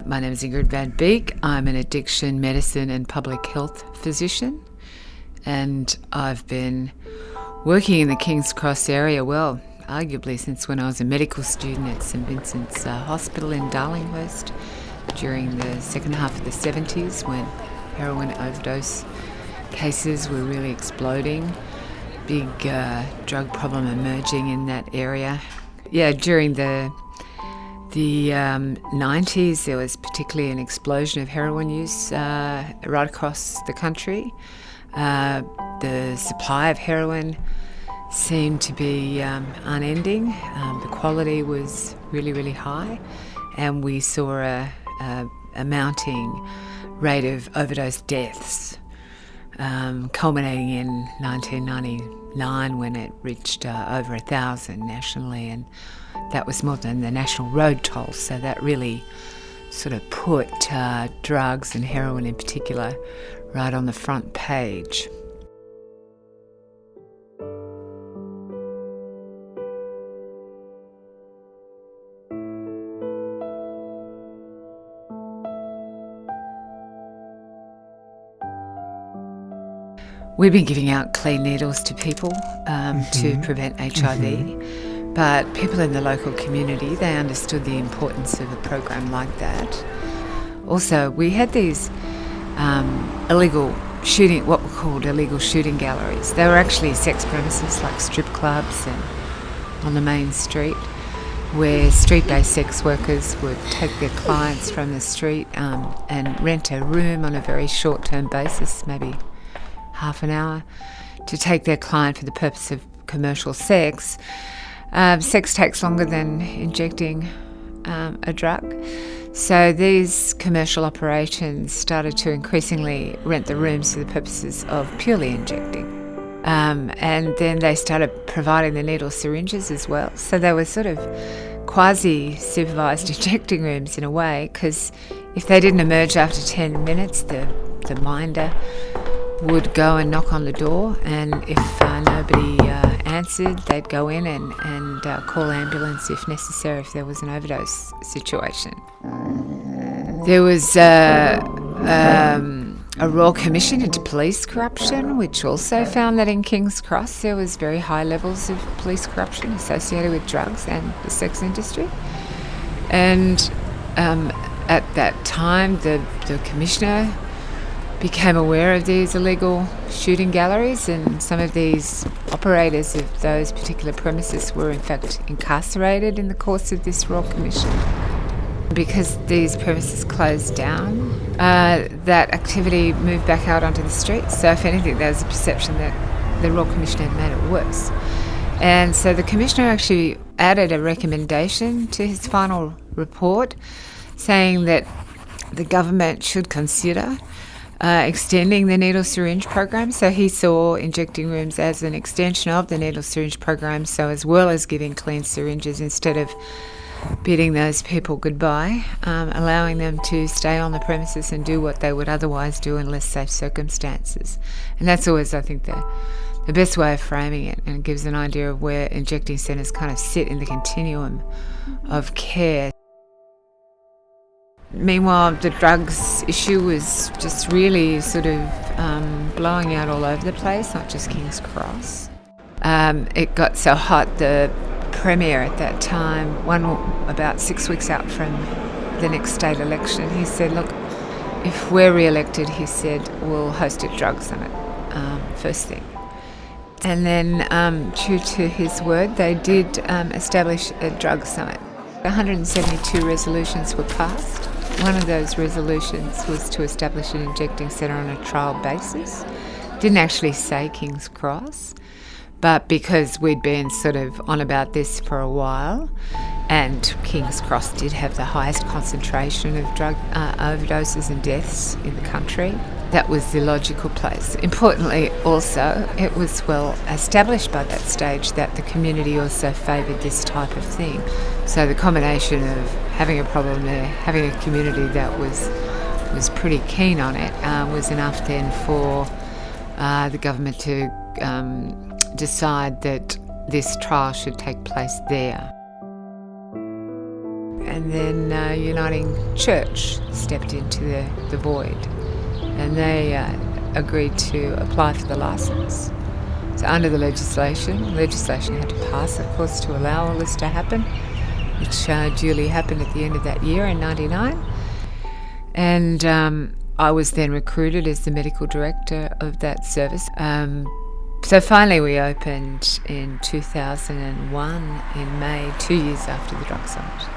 My name is Ingrid Van Beek. I'm an addiction medicine and public health physician, and I've been working in the King's Cross area, arguably since when I was a medical student at St Vincent's Hospital in Darlinghurst during the second half of the 70s, when heroin overdose cases were really exploding. Big drug problem emerging in that area. During the 90s, there was particularly an explosion of heroin use right across the country. The supply of heroin seemed to be unending. The quality was really, really high, and we saw a mounting rate of overdose deaths, culminating in 1999 when it reached over 1,000 nationally, and that was more than the national road toll. So that really sort of put drugs and heroin in particular right on the front page. We've been giving out clean needles to people to prevent HIV, but people in the local community, they understood the importance of a program like that. Also, we had these illegal shooting, what were called illegal shooting galleries. They were actually sex premises like strip clubs and on the main street, where street-based sex workers would take their clients from the street and rent a room on a very short-term basis, maybe half an hour, to take their client for the purpose of commercial sex. Sex takes longer than injecting a drug. So these commercial operations started to increasingly rent the rooms for the purposes of purely injecting. And then they started providing the needle syringes as well. So they were sort of quasi-supervised injecting rooms in a way, because if they didn't emerge after 10 minutes, the minder would go and knock on the door, and if nobody answered, they'd go in and call ambulance if necessary, if there was an overdose situation. There was a Royal Commission into Police Corruption, which also found that in King's Cross there was very high levels of police corruption associated with drugs and the sex industry. And at that time, the Commissioner became aware of these illegal shooting galleries, and some of these operators of those particular premises were in fact incarcerated in the course of this Royal Commission. Because these premises closed down, that activity moved back out onto the streets. So if anything, there was a perception that the Royal Commissioner had made it worse. And so the Commissioner actually added a recommendation to his final report saying that the government should consider extending the needle syringe program. So he saw injecting rooms as an extension of the needle syringe program, so as well as giving clean syringes, instead of bidding those people goodbye, allowing them to stay on the premises and do what they would otherwise do in less safe circumstances. And that's always, I think, the best way of framing it, and it gives an idea of where injecting centres kind of sit in the continuum of care. Meanwhile, the drugs issue was just really sort of blowing out all over the place, not just King's Cross. It got so hot, the Premier at that time, about 6 weeks out from the next state election, he said, look, if we're re-elected, he said, we'll host a drug summit, first thing. And then, true to his word, they did establish a drug summit. 172 resolutions were passed. One of those resolutions was to establish an injecting centre on a trial basis. Didn't actually say King's Cross, but because we'd been sort of on about this for a while, and King's Cross did have the highest concentration of drug overdoses and deaths in the country, that was the logical place. Importantly also, it was well established by that stage that the community also favoured this type of thing. So the combination of having a problem there, having a community that was pretty keen on it, was enough then for the government to decide that this trial should take place there. and then Uniting Church stepped into the void, and they agreed to apply for the licence. So under the legislation had to pass, of course, to allow all this to happen, which duly happened at the end of that year in 1999. And I was then recruited as the medical director of that service. So finally we opened in 2001 in May, 2 years after the drug summit.